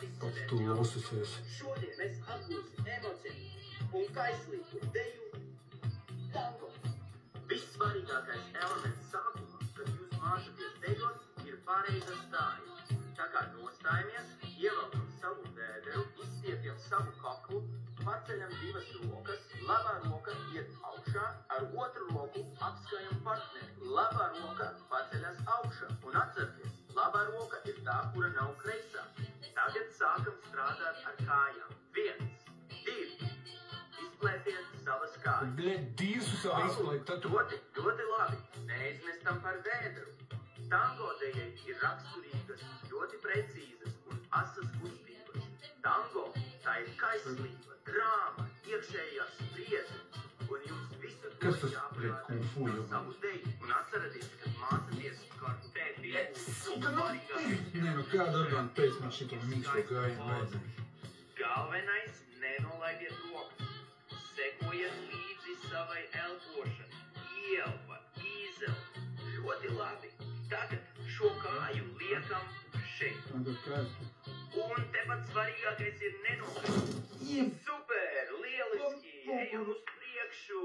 Tu laususies. Šodien mēs apgūsim emociju un kaislīgu deju tango. Vissvarīgākais elements sākumā, kad jūs mācaties dejot, ir pareiza stāja. Tā kā nostājamies, ievelkam savu vēderu, izstiepjam savu kaklu, paceļam divas rokas, labā roka iet augšā, ar otru roku apskajam partneri. Labā roka paceļas augšā un atcerieties, labā roka ir tā, kura nav kreisā. Tagad sākam strādāt ar kājām. 1, 2, izplētiet savas kājas. Bļet, divas jau izplēt, tad tu... Ļoti labi, neizmestam par vēderu. Tango dejai ir raksturīgas, ļoti precīzas un asas kustības. Tango tā ir kaislība, drāma, iekšējās spriedzes, un jums visur Kas tas pret kung fu jau? savu deju. Un atcerieties, kad mācaties kartēt Nē, nu kāda orgāna pēc man šito mīksto gājienu vajadzēja? Galvenais, nenolaidiet rokas. Sekojiet līdzi savai elpošanai. Ielpat, izelpa. Ļoti labi. Tagad šo kāju liekam šeit. Tagad kāju. Un tepat svarīgākais ir nenokļūt. Super, lieliski, ejam uz priekšu.